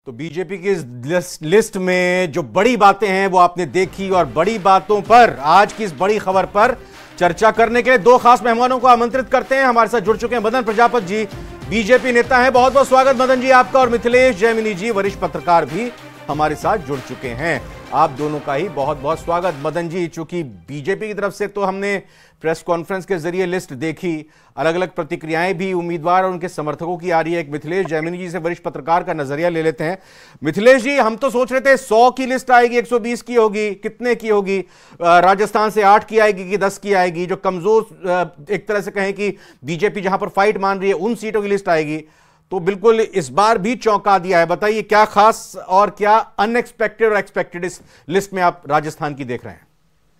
तो बीजेपी की इस लिस्ट में जो बड़ी बातें हैं वो आपने देखी, और बड़ी बातों पर आज की इस बड़ी खबर पर चर्चा करने के लिए दो खास मेहमानों को आमंत्रित करते हैं। हमारे साथ जुड़ चुके हैं मदन प्रजापत जी, बीजेपी नेता हैं। बहुत बहुत स्वागत मदन जी आपका। और मिथिलेश जैमिनी जी, वरिष्ठ पत्रकार, भी हमारे साथ जुड़ चुके हैं। आप दोनों का ही बहुत बहुत स्वागत। मदन जी, चूंकि बीजेपी की तरफ से तो हमने प्रेस कॉन्फ्रेंस के जरिए लिस्ट देखी, अलग अलग प्रतिक्रियाएं भी उम्मीदवार और उनके समर्थकों की आ रही है। एक मिथिलेश जैमिनी जी से वरिष्ठ पत्रकार का नजरिया ले लेते हैं। मिथिलेश जी, हम तो सोच रहे थे 100 की लिस्ट आएगी, 120 की होगी, कितने की होगी? राजस्थान से 8 की आएगी कि 10 की आएगी? जो कमजोर एक तरह से कहें कि बीजेपी जहां पर फाइट मान रही है उन सीटों की लिस्ट आएगी। तो बिल्कुल इस बार भी चौंका दिया है। बताइए क्या खास और क्या अनएक्सपेक्टेड और एक्सपेक्टेड इस लिस्ट में आप राजस्थान की देख रहे हैं?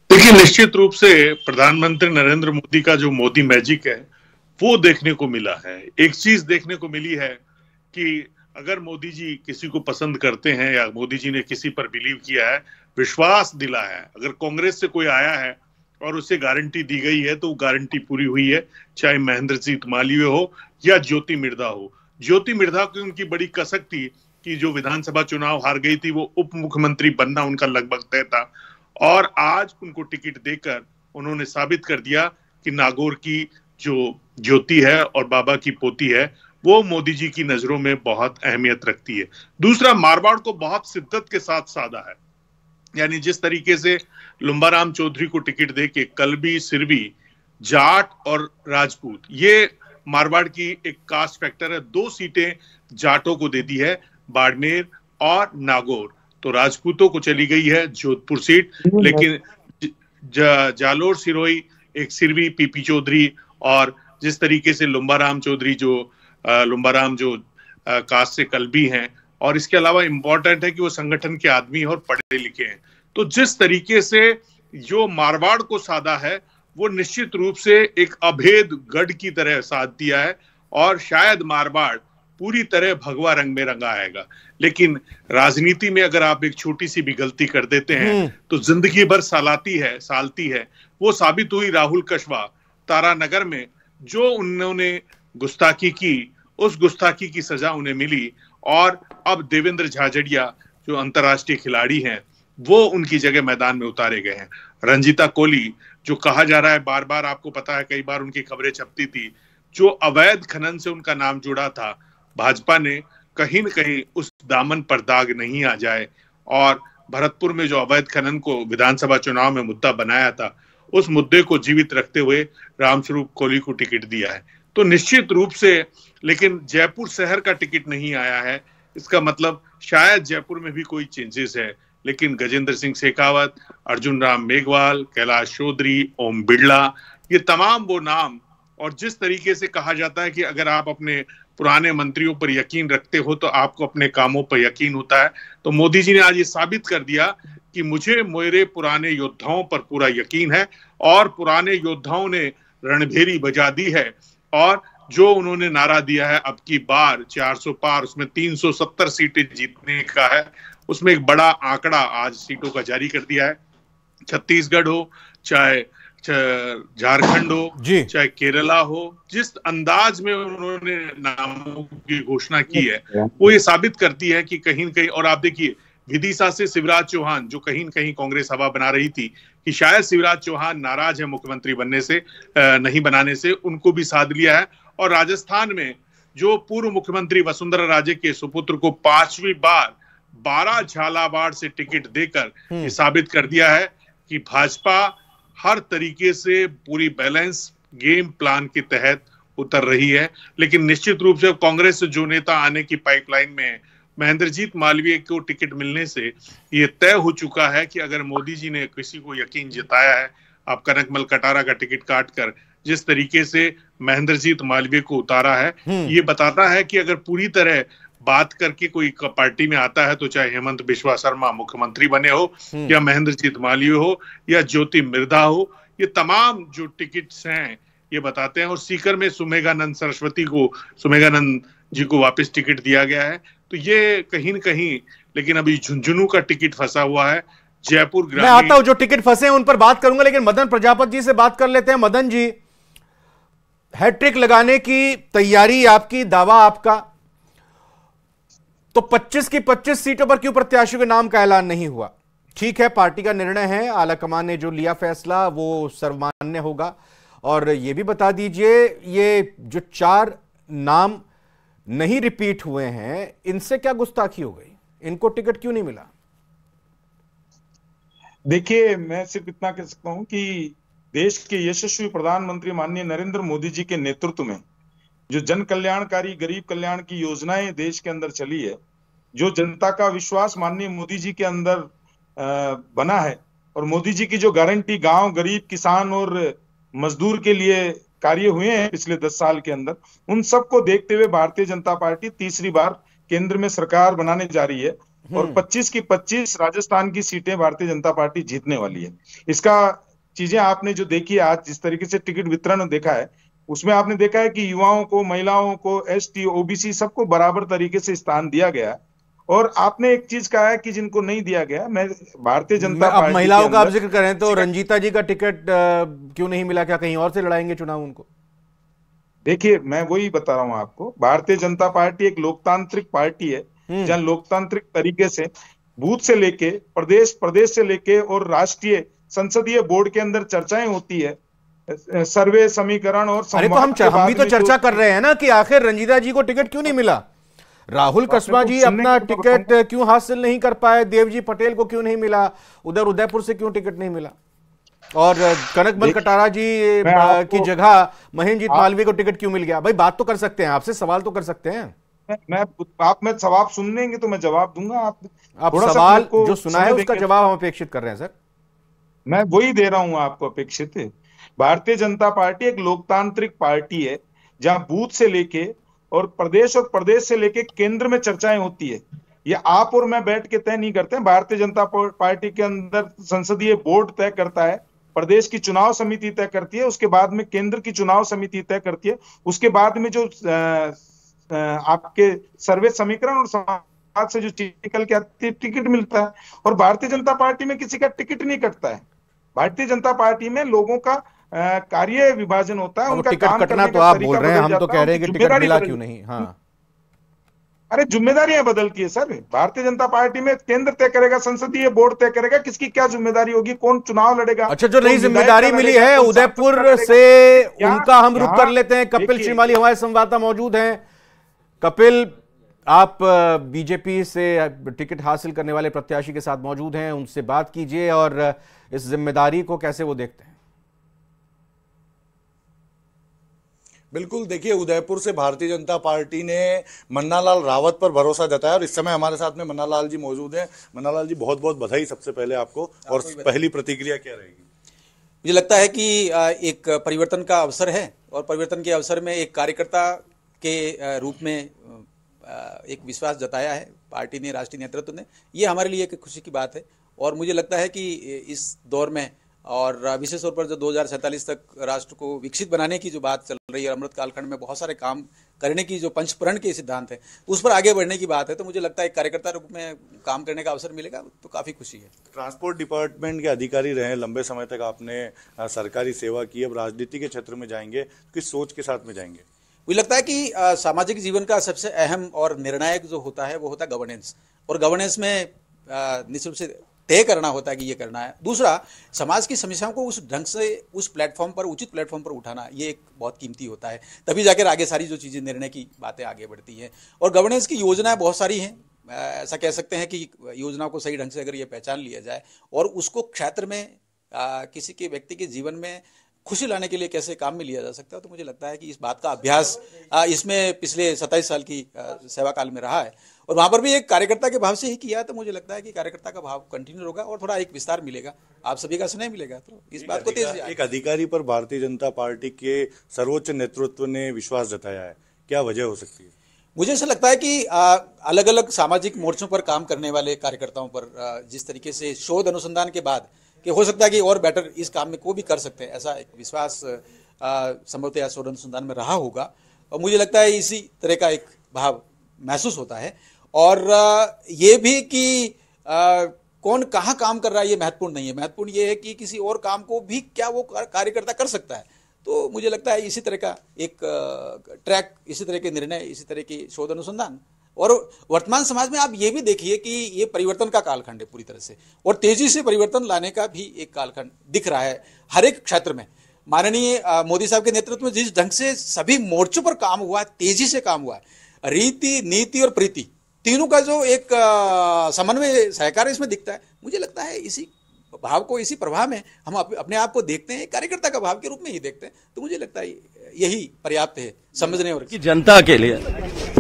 देखिए, निश्चित रूप से प्रधानमंत्री नरेंद्र मोदी का जो मोदी मैजिक है वो देखने को मिला है। एक चीज देखने को मिली है कि अगर मोदी जी किसी को पसंद करते हैं या मोदी जी ने किसी पर बिलीव किया है, विश्वास दिला है, अगर कांग्रेस से कोई आया है और उसे गारंटी दी गई है तो वो गारंटी पूरी हुई है, चाहे महेंद्रजीत मालवीय हो या ज्योति मिर्धा हो। ज्योति मिर्धा की उनकी बड़ी कसक थी कि जो विधानसभा चुनाव हार गई थी वो उप मुख्यमंत्री बनना उनका लगभग तय था, और आज उनको टिकट देकर उन्होंने साबित कर दिया कि नागौर की जो ज्योति है और बाबा की पोती है वो मोदी जी की नजरों में बहुत अहमियत रखती है। दूसरा, मारवाड़ को बहुत शिद्दत के साथ साधा है, यानी जिस तरीके से लुम्बाराम चौधरी को टिकट देके कलबी, सिरवी, जाट और राजपूत, ये मारवाड़ की एक कास्ट फैक्टर है। 2 सीटें जाटों को दे दी है, बाड़मेर और नागौर। तो राजपूतों को चली गई है जोधपुर सीट, लेकिन जालोर सिरोही, एक सिरवी, पीपी चौधरी, और जिस तरीके से लुम्बाराम चौधरी लुम्बाराम जो कास्ट से कलबी हैं, और इसके अलावा इंपॉर्टेंट है कि वो संगठन के आदमी और पढ़े लिखे हैं। तो जिस तरीके से जो मारवाड़ को साधा है वो निश्चित रूप से एक अभेद गढ़ की तरह साथ दिया है, और शायद मारवाड़ पूरी तरह भगवा रंग में रंगा आएगा। लेकिन राजनीति में अगर आप एक छोटी सी भी गलती कर देते हैं तो जिंदगी भर सालती है। वो साबित हुई राहुल कशवा तारानगर में, जो उन्होंने गुस्ताखी की, उस गुस्ताखी की सजा उन्हें मिली, और अब देवेंद्र झाझड़िया जो अंतर्राष्ट्रीय खिलाड़ी हैं वो उनकी जगह मैदान में उतारे गए हैं। रंजीता कोली, जो कहा जा रहा है, बार बार आपको पता है कई बार उनकी खबरें छपती थी, जो अवैध खनन से उनका नाम जुड़ा था, भाजपा ने कहीं न कहीं उस दामन पर दाग नहीं आ जाए, और भरतपुर में जो अवैध खनन को विधानसभा चुनाव में मुद्दा बनाया था, उस मुद्दे को जीवित रखते हुए रामस्वरूप कोली को टिकट दिया है। तो निश्चित रूप से, लेकिन जयपुर शहर का टिकट नहीं आया है, इसका मतलब शायद जयपुर में भी कोई चेंजेस है। लेकिन गजेंद्र सिंह शेखावत, अर्जुन राम मेघवाल, कैलाश चौधरी, ओम बिड़ला, ये तमाम वो नाम, और जिस तरीके से कहा जाता है कि अगर आप अपने पुराने मंत्रियों पर यकीन रखते हो तो आपको अपने कामों पर यकीन होता है, तो मोदी जी ने आज ये साबित कर दिया कि मुझे मेरे पुराने योद्धाओं पर पूरा यकीन है, और पुराने योद्धाओं ने रणभेरी बजा दी है, और जो उन्होंने नारा दिया है अब की बार 400 पार, उसमें 370 सीटें जीतने का है, उसमें एक बड़ा आंकड़ा आज सीटों का जारी कर दिया है। छत्तीसगढ़ हो, चाहे झारखंड हो, चाहे केरला हो, जिस अंदाज में उन्होंने नामों की घोषणा की है वो ये साबित करती है कि कहीं न कहीं, और आप देखिए विदिशा से शिवराज चौहान, जो कहीं न कहीं कांग्रेस हवा बना रही थी कि शायद शिवराज चौहान नाराज है मुख्यमंत्री बनने से, नहीं बनाने से, उनको भी साध लिया है। और राजस्थान में जो पूर्व मुख्यमंत्री वसुंधरा राजे के सुपुत्र को 5वीं बार 12 झालावाड़ से टिकट देकर ये साबित कर दिया है कि भाजपा हर तरीके से पूरी बैलेंस गेम प्लान के तहत उतर रही है। लेकिन निश्चित रूप से कांग्रेस से जो नेता आने की पाइपलाइन में है, महेंद्रजीत मालवीय को टिकट मिलने से ये तय हो चुका है कि अगर मोदी जी ने किसी को यकीन जताया है, आप कनकमल कटारा का टिकट काटकर जिस तरीके से महेंद्रजीत मालवीय को उतारा है, ये बताता है कि अगर पूरी तरह बात करके कोई पार्टी में आता है तो चाहे हेमंत बिश्वा शर्मा मुख्यमंत्री बने हो, या महेंद्रजीत मालवीय हो, या ज्योति मिर्धा हो, ये तमाम जो टिकट्स हैं ये बताते हैं। और सीकर में सुमेघानंद जी को वापस टिकट दिया गया है, तो ये कहीं न कहीं, लेकिन अभी झुंझुनू का टिकट फंसा हुआ है। जयपुर ग्रामीण, मैं आता हूं, जो टिकट फंसे हैं उन पर बात करूंगा, लेकिन मदन प्रजापत जी से बात कर लेते हैं। मदन जी, हैट्रिक लगाने की तैयारी आपकी, दावा आपका, तो 25 की 25 सीटों पर क्यों प्रत्याशियों के नाम का ऐलान नहीं हुआ? ठीक है, पार्टी का निर्णय है, आलाकमान ने जो लिया फैसला वो सर्वमान्य होगा। और ये भी बता दीजिए, ये जो 4 नाम नहीं रिपीट हुए हैं, इनसे क्या गुस्ताखी हो गई? इनको टिकट क्यों नहीं मिला? देखिए, मैं सिर्फ इतना कह सकता हूं कि देश के यशस्वी प्रधानमंत्री माननीय नरेंद्र मोदी जी के नेतृत्व में जो जन कल्याणकारी गरीब कल्याण की योजनाएं देश के अंदर चली है, जो जनता का विश्वास माननीय मोदी जी के अंदर बना है, और मोदी जी की जो गारंटी गांव गरीब किसान और मजदूर के लिए कार्य हुए हैं पिछले 10 साल के अंदर, उन सबको देखते हुए भारतीय जनता पार्टी तीसरी बार केंद्र में सरकार बनाने जा रही है और 25 की 25 राजस्थान की सीटें भारतीय जनता पार्टी जीतने वाली है। इसका चीजें आपने जो देखी है, आज जिस तरीके से टिकट वितरण देखा है, उसमें आपने देखा है कि युवाओं को, महिलाओं को, एसटी, ओबीसी सबको बराबर तरीके से स्थान दिया गया है। और आपने एक चीज कहा है कि जिनको नहीं दिया गया, मैं भारतीय जनता पार्टी, महिलाओं का आप जिक्र करें तो रंजीता जी का टिकट क्यों नहीं मिला? क्या कहीं और से लड़ाएंगे चुनाव उनको? देखिए, मैं वही बता रहा हूं आपको, भारतीय जनता पार्टी एक लोकतांत्रिक पार्टी है जहां लोकतांत्रिक तरीके से बूथ से लेके प्रदेश, प्रदेश से लेके और राष्ट्रीय संसदीय बोर्ड के अंदर चर्चाएं होती है, सर्वे, समीकरण और अरे तो हम भी तो चर्चा कर रहे हैं ना कि आखिर रंजीता जी को टिकट क्यों नहीं मिला? राहुल कसबा जी अपना टिकट क्यों हासिल नहीं कर पाए? देवजी पटेल को क्यों नहीं मिला? उधर उदयपुर से क्यों टिकट नहीं मिला? और कनकमल कटारा जी की जगह महेंद्रजीत मालवीय को टिकट क्यों मिल गया? भाई बात तो कर सकते हैं, आपसे सवाल तो कर सकते हैं। मैं सवाल सुन लेंगे तो मैं जवाब दूंगा। आप सवाल जो सुना है उसका जवाब हम अपेक्षित कर रहे हैं सर। मैं वही दे रहा हूं आपको अपेक्षित है। भारतीय जनता पार्टी एक लोकतांत्रिक पार्टी है जहां बूथ से लेके और प्रदेश से लेके केंद्र में चर्चाएं होती है। ये आप और मैं बैठ के तय नहीं करते हैं। भारतीय जनता पार्टी के अंदर संसदीय बोर्ड तय करता है, प्रदेश की चुनाव समिति तय करती है, उसके बाद में केंद्र की चुनाव समिति तय करती है, उसके बाद में जो आपके सर्वे समीकरण और समाज से जो निकल के आती है टिकट मिलता है। और भारतीय जनता पार्टी में किसी का टिकट नहीं कटता है। भारतीय जनता पार्टी में लोगों का कार्य विभाजन होता है, उनका टिकट कटना तो आप बोल रहे हैं, हम तो कह रहे हैं कि टिकट मिला क्यों नहीं। हाँ, अरे जिम्मेदारियां बदलती है सर। भारतीय जनता पार्टी में केंद्र तय करेगा, संसदीय बोर्ड तय करेगा किसकी क्या जिम्मेदारी होगी, कौन चुनाव लड़ेगा। अच्छा, जो नई जिम्मेदारी मिली है उदयपुर से, उनका हम रुख कर लेते हैं। कपिल श्रीमाली हमारे संवाददाता मौजूद हैं। कपिल, आप बीजेपी से टिकट हासिल करने वाले प्रत्याशी के साथ मौजूद हैं, उनसे बात कीजिए और इस जिम्मेदारी को कैसे वो देखते हैं। बिल्कुल, देखिए, उदयपुर से भारतीय जनता पार्टी ने मन्नालाल रावत पर भरोसा जताया और इस समय हमारे साथ में मन्नालाल जी मौजूद हैं। मन्नालाल जी, बहुत बहुत बधाई सबसे पहले आपको, और पहली प्रतिक्रिया क्या रहेगी? मुझे लगता है कि एक परिवर्तन का अवसर है और परिवर्तन के अवसर में एक कार्यकर्ता के रूप में एक विश्वास जताया है पार्टी ने, राष्ट्रीय नेतृत्व ने। ये हमारे लिए एक खुशी की बात है और मुझे लगता है कि इस दौर में और विशेष तौर पर जो 2047 तक राष्ट्र को विकसित बनाने की जो बात चल रही है, अमृत कालखंड में बहुत सारे काम करने की जो पंचप्रण के सिद्धांत है, उस पर आगे बढ़ने की बात है। तो मुझे लगता है एक कार्यकर्ता रूप में काम करने का अवसर मिलेगा, तो काफ़ी खुशी है। ट्रांसपोर्ट डिपार्टमेंट के अधिकारी रहे, लंबे समय तक आपने सरकारी सेवा की, अब राजनीति के क्षेत्र में जाएंगे, किस सोच के साथ में जाएंगे? मुझे लगता है कि सामाजिक जीवन का सबसे अहम और निर्णायक जो होता है वो होता है गवर्नेंस, और गवर्नेंस में निश्चित रूप से तय करना होता है कि ये करना है। दूसरा, समाज की समस्याओं को उस ढंग से उस प्लेटफॉर्म पर, उचित प्लेटफॉर्म पर उठाना, ये एक बहुत कीमती होता है। तभी जाकर आगे सारी जो चीज़ें, निर्णय की बातें आगे बढ़ती हैं। और गवर्नेंस की योजनाएं बहुत सारी हैं। ऐसा कह सकते हैं कि योजनाओं को सही ढंग से अगर ये पहचान लिया जाए और उसको क्षेत्र में किसी के व्यक्ति के जीवन में खुशी लाने के लिए कैसे काम में लिया जा सकता है, तो मुझे लगता है कि इस बात का अभ्यास इसमें पिछले 27 साल की सेवा काल में रहा है और वहां पर भी एक कार्यकर्ता के भाव से ही किया। तो मुझे लगता है कि कार्यकर्ता का भाव कंटिन्यू होगा और थोड़ा एक विस्तार मिलेगा, आप सभी का स्नेह मिलेगा, तो इस बात को तेज। एक अधिकारी पर भारतीय जनता पार्टी के सर्वोच्च नेतृत्व ने विश्वास जताया है, क्या वजह हो सकती है? मुझे ऐसा लगता है कि अलग अलग सामाजिक मोर्चों पर काम करने वाले कार्यकर्ताओं पर जिस तरीके से शोध अनुसंधान के बाद कि हो सकता है कि और बेटर इस काम में को भी कर सकते हैं, ऐसा एक विश्वास संभवतः शोध अनुसंधान में रहा होगा और मुझे लगता है इसी तरह का एक भाव महसूस होता है। और ये भी कि कौन कहाँ काम कर रहा है ये महत्वपूर्ण नहीं है, महत्वपूर्ण ये है कि किसी और काम को भी क्या वो कार्यकर्ता कर सकता है। तो मुझे लगता है इसी तरह का एक ट्रैक, इसी तरह के निर्णय, इसी तरह की शोध अनुसंधान और वर्तमान समाज में आप ये भी देखिए कि ये परिवर्तन का कालखंड है पूरी तरह से, और तेजी से परिवर्तन लाने का भी एक कालखंड दिख रहा है हर एक क्षेत्र में। माननीय मोदी साहब के नेतृत्व में जिस ढंग से सभी मोर्चों पर काम हुआ है, तेजी से काम हुआ है, रीति, नीति और प्रीति तीनों का जो एक समन्वय सहकार इसमें दिखता है, मुझे लगता है इसी भाव को, इसी प्रभाव में हम अपने आप को देखते हैं, कार्यकर्ता का भाव के रूप में ही देखते हैं। तो मुझे लगता है यही पर्याप्त है समझने और कि जनता के लिए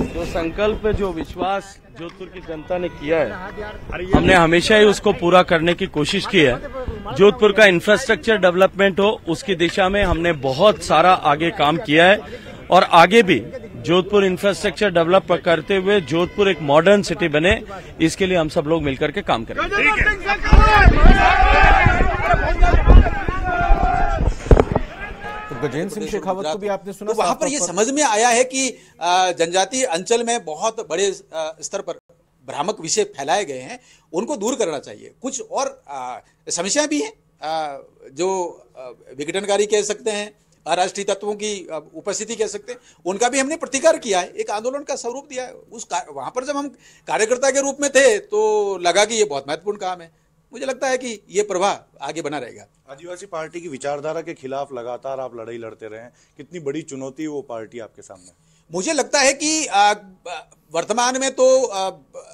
जो संकल्प, जो विश्वास जोधपुर की जनता ने किया है, हमने हमेशा ही उसको पूरा करने की कोशिश की है। जोधपुर का इंफ्रास्ट्रक्चर डेवलपमेंट हो, उसकी दिशा में हमने बहुत सारा आगे काम किया है और आगे भी जोधपुर इंफ्रास्ट्रक्चर डेवलप करते हुए जोधपुर एक मॉडर्न सिटी बने, इसके लिए हम सब लोग मिलकर के काम करेंगे। गजेंद्र सिंह शेखावत को भी आपने सुना, तो वहां पर यह समझ में आया है कि जनजातीय अंचल में बहुत बड़े स्तर पर भ्रामक विषय फैलाए गए हैं, उनको दूर करना चाहिए। कुछ और समस्याएं भी हैं जो विघटनकारी कह सकते हैं, अराष्ट्रीय तत्वों की उपस्थिति कह सकते हैं, उनका भी हमने प्रतिकार किया है, एक आंदोलन का स्वरूप दिया है। वहां पर जब हम कार्यकर्ता के रूप में थे तो लगा कि ये बहुत महत्वपूर्ण काम है। मुझे लगता है कि ये प्रवाह आगे बना रहेगा। आदिवासी पार्टी की विचारधारा के खिलाफ लगातार आप लड़ाई लड़ते रहे हैं, कितनी बड़ी चुनौती वो पार्टी आपके सामने? मुझे लगता है कि वर्तमान में तो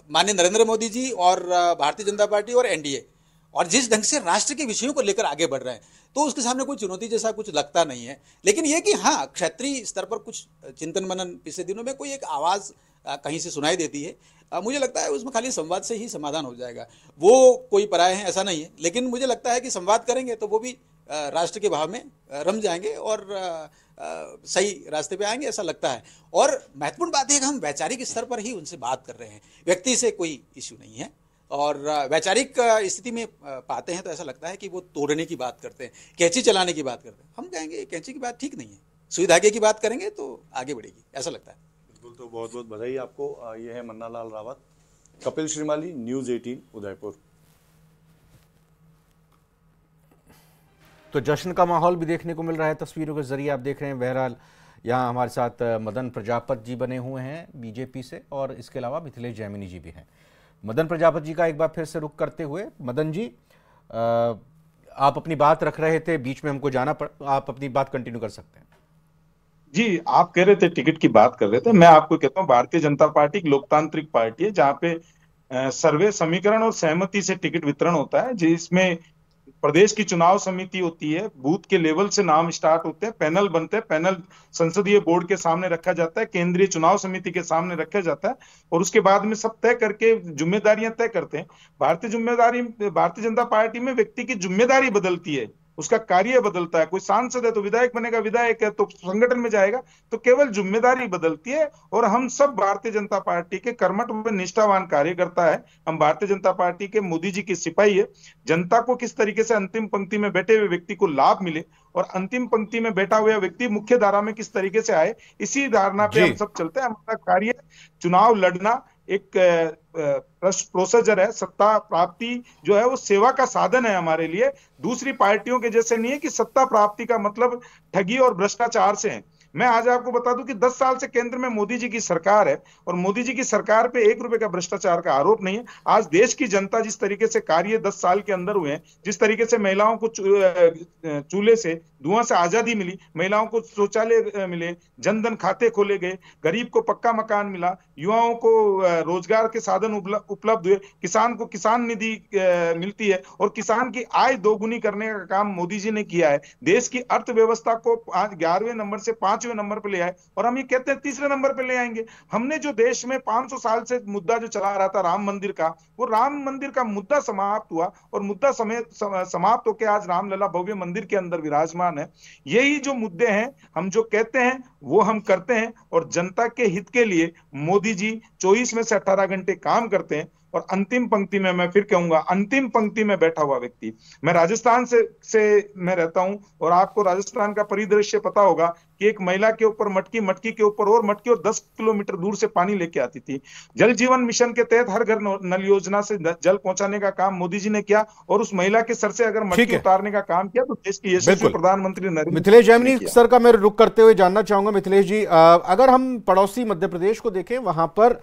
माननीय नरेंद्र मोदी जी और भारतीय जनता पार्टी और एनडीए और जिस ढंग से राष्ट्र के विषयों को लेकर आगे बढ़ रहे हैं, तो उसके सामने कोई चुनौती जैसा कुछ लगता नहीं है। लेकिन यह कि हाँ, क्षेत्रीय स्तर पर कुछ चिंतन मनन पिछले दिनों में कोई एक आवाज कहीं से सुनाई देती है, मुझे लगता है उसमें खाली संवाद से ही समाधान हो जाएगा। वो कोई पराये हैं ऐसा नहीं है, लेकिन मुझे लगता है कि संवाद करेंगे तो वो भी राष्ट्र के भाव में रम जाएंगे और सही रास्ते पे आएंगे, ऐसा लगता है। और महत्वपूर्ण बात है कि हम वैचारिक स्तर पर ही उनसे बात कर रहे हैं, व्यक्ति से कोई इश्यू नहीं है। और वैचारिक स्थिति में पाते हैं तो ऐसा लगता है कि वो तोड़ने की बात करते हैं, कैंची चलाने की बात करते हैं। हम कहेंगे कैंची की बात ठीक नहीं है, सुई धागे की बात करेंगे तो आगे बढ़ेगी, ऐसा लगता है। बिल्कुल, तो बहुत बहुत बधाई आपको। ये है मन्नालाल रावत। कपिल श्रीमाली, न्यूज़ 18 उदयपुर। तो जश्न का माहौल भी देखने को मिल रहा है, तस्वीरों के जरिए आप देख रहे हैं। बहरहाल यहाँ हमारे साथ मदन प्रजापत जी बने हुए हैं बीजेपी से, और इसके अलावा मिथिलेश जैमिनी जी भी हैं। मदन प्रजापत जी का एक बार फिर से रुख करते हुए, मदन जी आप अपनी बात रख रहे थे, बीच में हमको जाना पड़, आप अपनी बात कंटिन्यू कर सकते हैं। जी, आप कह रहे थे टिकट की बात कर रहे थे, मैं आपको कहता हूँ भारतीय जनता पार्टी एक लोकतांत्रिक पार्टी है जहाँ पे सर्वे समीकरण और सहमति से टिकट वितरण होता है, जिसमें प्रदेश की चुनाव समिति होती है, बूथ के लेवल से नाम स्टार्ट होते हैं, पैनल बनते हैं, पैनल संसदीय बोर्ड के सामने रखा जाता है, केंद्रीय चुनाव समिति के सामने रखा जाता है, और उसके बाद में सब तय करके जिम्मेदारियां तय करते हैं। भारतीय जनता पार्टी में व्यक्ति की जिम्मेदारी बदलती है, उसका कार्य बदलता है। कोई सांसद है तो विधायक बनेगा, विधायक है तो संगठन में जाएगा, तो केवल जिम्मेदारी बदलती है। और हम सब भारतीय जनता पार्टी के कर्मठ व निष्ठावान कार्यकर्ता है, हम भारतीय जनता पार्टी के मोदी जी के सिपाही है। जनता को किस तरीके से अंतिम पंक्ति में बैठे हुए व्यक्ति को लाभ मिले और अंतिम पंक्ति में बैठा हुआ व्यक्ति मुख्य धारा में किस तरीके से आए, इसी धारणा पे हम सब चलते हैं। हमारा कार्य चुनाव लड़ना एक प्रोसीजर है, सत्ता प्राप्ति जो है वो सेवा का साधन है हमारे लिए। दूसरी पार्टियों के जैसे नहीं है कि सत्ता प्राप्ति का मतलब ठगी और भ्रष्टाचार से है। मैं आज आपको बता दूं कि 10 साल से केंद्र में मोदी जी की सरकार है और मोदी जी की सरकार पे 1 रुपए का भ्रष्टाचार का आरोप नहीं है। आज देश की जनता जिस तरीके से कार्य 10 साल के अंदर हुए हैं, जिस तरीके से महिलाओं को चूल्हे से धुआं से आजादी मिली, महिलाओं को शौचालय मिले, जनधन खाते खोले गए, गरीब को पक्का मकान मिला, युवाओं को रोजगार के साधन उपलब्ध हुए, किसान को किसान निधि मिलती है और किसान की आय दोगुनी करने का काम मोदी जी ने किया है। देश की अर्थव्यवस्था को 11वें नंबर से 5वें नंबर पे ले आए और हम ये कहते हैं 3रे नंबर पे ले आएंगे। हमने जो देश में 500 साल से मुद्दा जो चला रहा था राम मंदिर का, वो राम मंदिर का मुद्दा समाप्त हुआ और मुद्दा समाप्त होकर आज रामलला भव्य मंदिर के अंदर विराजमान है। यही जो मुद्दे हैं, हम जो कहते हैं वो हम करते हैं और जनता के हित के लिए मोदी जी 24 में से 18 घंटे काम करते हैं। और अंतिम पंक्ति में, मैं फिर कहूंगा, अंतिम पंक्ति में बैठा हुआ व्यक्ति। मैं राजस्थान से मैं रहता हूं और आपको राजस्थान का परिदृश्य पता होगा कि एक महिला के ऊपर मटकी के ऊपर और मटकी और 10 किलोमीटर दूर से पानी लेके आती थी। जल जीवन मिशन के तहत हर घर नल योजना से जल पहुंचाने का काम मोदी जी ने किया और उस महिला के सर से अगर मटकी उतारने का काम किया तो देश के यशस्वी प्रधानमंत्री नरेंद्र मिथिलेश जैमिनी सर का मैं रुख करते हुए जानना चाहूंगा। मिथिलेश जी, अगर हम पड़ोसी मध्य प्रदेश को देखें, वहां पर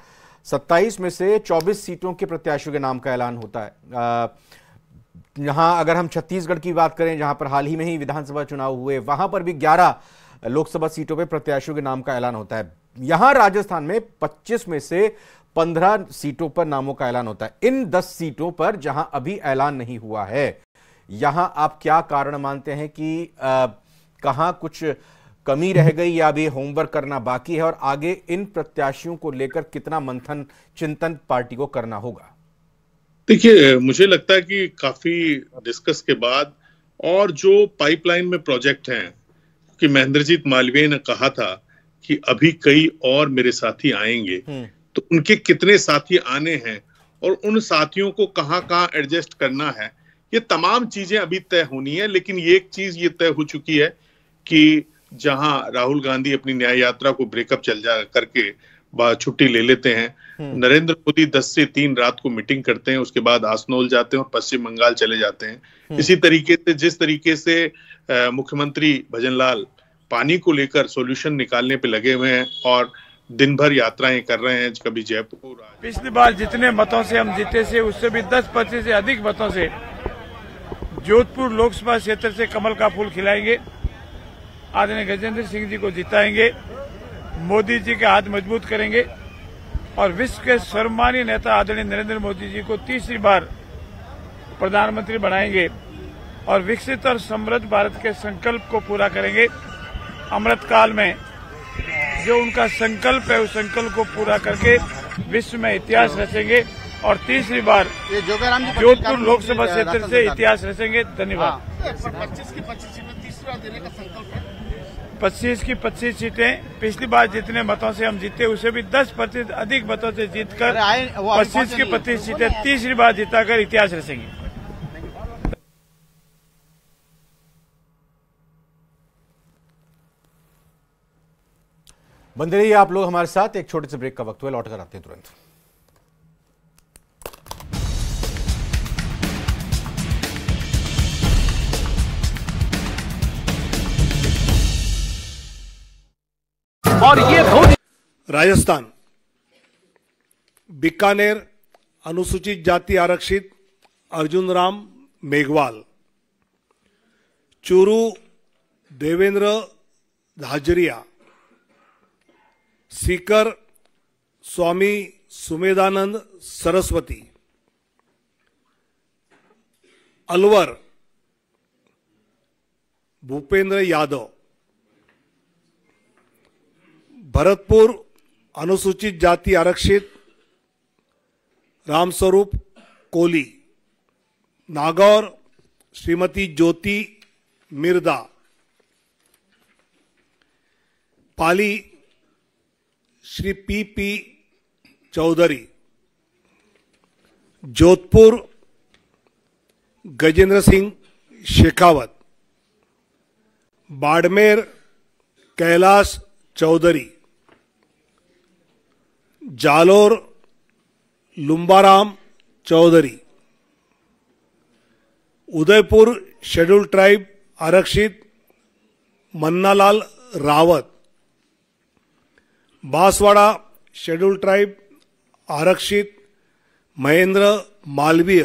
27 में से 24 सीटों के प्रत्याशियों के नाम का ऐलान होता है। यहां अगर हम छत्तीसगढ़ की बात करें, जहां पर हाल ही में ही विधानसभा चुनाव हुए, वहां पर भी 11 लोकसभा सीटों पर प्रत्याशियों के नाम का ऐलान होता है। यहां राजस्थान में 25 में से 15 सीटों पर नामों का ऐलान होता है। इन 10 सीटों पर जहां अभी ऐलान नहीं हुआ है, यहां आप क्या कारण मानते हैं कि कहां कुछ कमी रह गई या अभी होमवर्क करना बाकी है, और आगे इन प्रत्याशियों को लेकर कितना मंथन चिंतन पार्टी को करना होगा? देखिए, मुझे लगता है कि काफी डिस्कस के बाद और जो पाइपलाइन में प्रोजेक्ट हैं, कि महेंद्रजीत मालवीय ने कहा था कि अभी कई और मेरे साथी आएंगे, तो उनके कितने साथी आने हैं और उन साथियों को कहां कहां एडजस्ट करना है, ये तमाम चीजें अभी तय होनी है। लेकिन ये एक चीज ये तय हो चुकी है कि जहां राहुल गांधी अपनी न्याय यात्रा को ब्रेकअप चल जा करके छुट्टी ले लेते हैं, नरेंद्र मोदी 10 से 3 रात को मीटिंग करते हैं, उसके बाद आसनोल जाते हैं और पश्चिम बंगाल चले जाते हैं। इसी तरीके से जिस तरीके से मुख्यमंत्री भजनलाल पानी को लेकर सॉल्यूशन निकालने पे लगे हुए हैं और दिन भर यात्राएं कर रहे हैं, कभी जयपुर। पिछली बार जितने मतों से हम जीते से उससे भी 10-25 से अधिक मतों से जोधपुर लोकसभा क्षेत्र से कमल का फूल खिलाएंगे, आदरणीय गजेंद्र सिंह जी को जिताएंगे, मोदी जी के हाथ मजबूत करेंगे और विश्व के सर्वमान्य नेता आदरणीय नरेंद्र मोदी जी को तीसरी बार प्रधानमंत्री बनाएंगे और विकसित और समृद्ध भारत के संकल्प को पूरा करेंगे। अमृत काल में जो उनका संकल्प है, उस संकल्प को पूरा करके विश्व में इतिहास रचेंगे और तीसरी बार जोधपुर लोकसभा क्षेत्र से इतिहास रचेंगे। धन्यवाद। 25 की 25 सीटें पिछली बार जितने मतों से हम जीते उसे भी 10% अधिक मतों से जीतकर 25 की 25 सीटें तीसरी बार जीताकर इतिहास रचेंगे। बंदे रहिए आप लोग हमारे साथ, एक छोटे से ब्रेक का वक्त हुआ, लौट कर आते हैं तुरंत। और ये राजस्थान, बीकानेर अनुसूचित जाति आरक्षित अर्जुन राम मेघवाल, चूरू देवेंद्र झाजरिया, सीकर स्वामी सुमेधानंद सरस्वती, अलवर भूपेंद्र यादव, भरतपुर अनुसूचित जाति आरक्षित Ramswaroop Koli, Nagaur Shrimati Jyoti Mirdha, Pali Shri P Chaudhary, Jodhpur Gajendra Singh Shekhawat, Barmer Kailash Chaudhary, Jalore Lumbaram Chaudhary, Udaipur schedule tribe आरक्षित मन्नालाल रावत, बांसवाड़ा शेड्यूल ट्राइब आरक्षित Mahendra Malviya,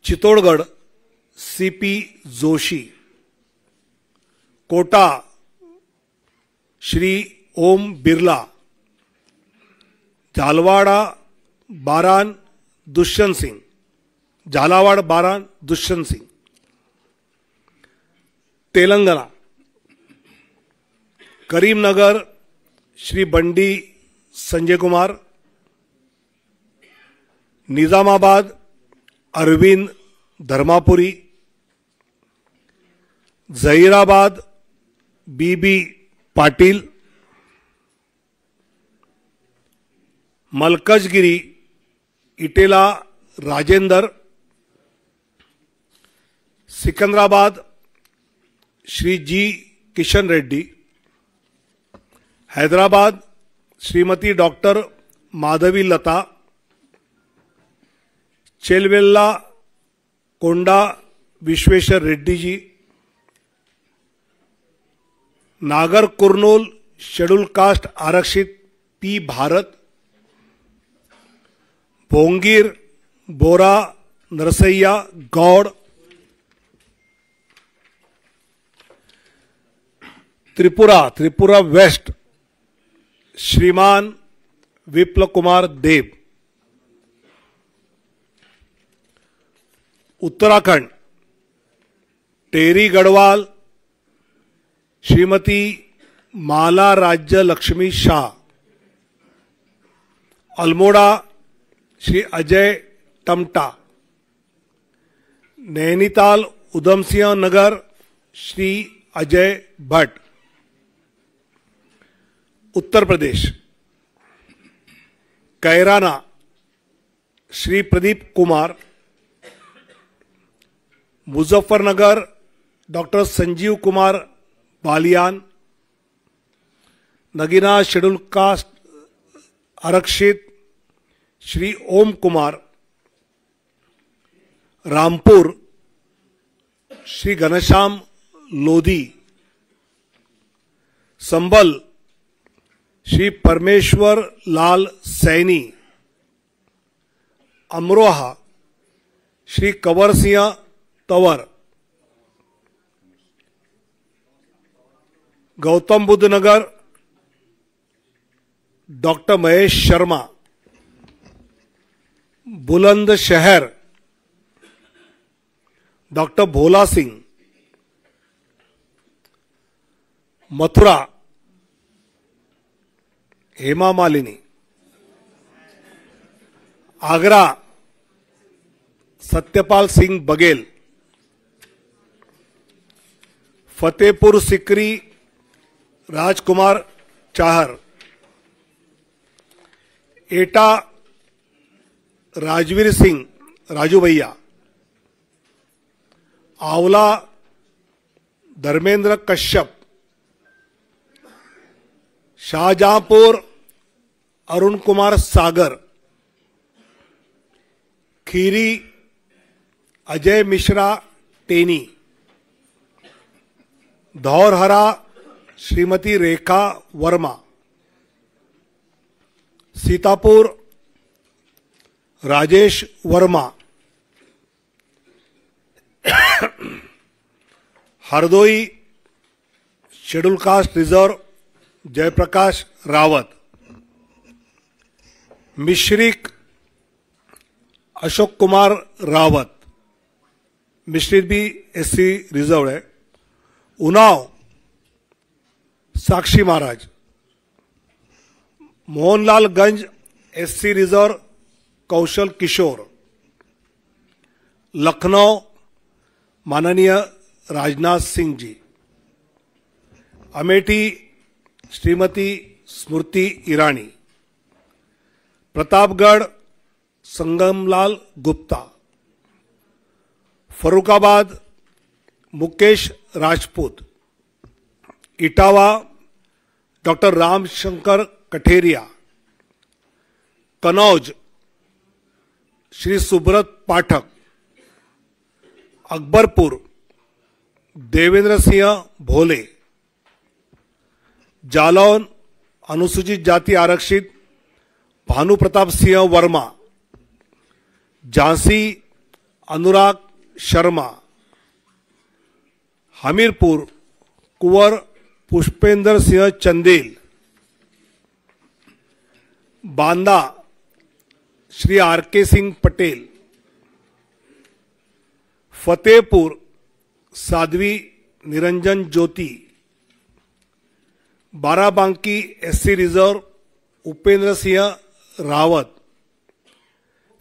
Chittorgarh CP Joshi, Kota Shri Om Birla, Jhalawar Baran Dushyant Singh, Telangana Karimnagar Shri Bandi Sanjay Kumar, Nizamabad Arvind Dharmapuri, Zaheerabad BB Patil, Malkajgiri Etela Rajender, Secunderabad Shri G Kishan Reddy, Hyderabad Shrimati doctor Madhavi लता, चेलवेल्ला कोंडा विश्वेश्वर रेड्डी जी, नागर कुर्नूल शेड्यूल कास्ट आरक्षित टी भारत, भोंगीर बोरा नरसैया गौड़, त्रिपुरा वेस्ट श्रीमान विप्लव कुमार देव, उत्तराखंड टेरी Garhwal Shrimati Mala Rajya Lakshmi Shah, Almora Shri Ajay Tamta, Nainital Udham Singh Nagar Shri Ajay Bhatt, Uttar Pradesh Kairana Shri Pradeep Kumar, Muzaffarnagar doctor Sanjeev Kumar Balyan, Nagina schedule caste आरक्षित श्री ओम Kumar, Rampur Shri Ghanshyam Lodhi, Sambhal Shri Parmeshwar Lal Saini, Amroha Shri Kanwar Singh Tanwar, Gautam Buddha Nagar doctor Mahesh Sharma, Bulandshahr doctor Bhola Singh, Mathura Hema Malini, Agra Satyapal Singh Baghel, Fatehpur Sikri Rajkumar Chahar, Etah Rajveer Singh Raju Bhaiya, Aonla Dharmendra Kashyap, Shahjahanpur Arun Kumar Sagar, Kheri Ajay Mishra Teni, Dhaurahra Shrimati Rekha Verma, Sitapur Rajesh Verma, Hardoi schedule caste reserve Jaiprakash Rawat, Misrikh Ashok Kumar Rawat, Misrikh भी एससी रिजर्व है, उन्नाव साक्षी महाराज, मोहनलालगंज एससी रिजर्व कौशल किशोर, लखनऊ माननीय राजनाथ सिंह जी, अमेठी श्रीमती स्मृति ईरानी, प्रतापगढ़ संगमलाल गुप्ता, फरुखाबाद मुकेश राजपूत, इटावा डॉक्टर रामशंकर कठेरिया, कनौज श्री सुब्रत पाठक, अकबरपुर देवेंद्र सिंह भोले, जालौन अनुसूचित जाति आरक्षित भानु प्रताप सिंह वर्मा, झांसी अनुराग शर्मा, हमीरपुर कुंवर Pushpendra Singh Chandel, Banda Shri R K. Singh Patel, Fatehpur Sadhvi Niranjan Jyoti, Barabanki SC reserve Upendra Singh Rawat,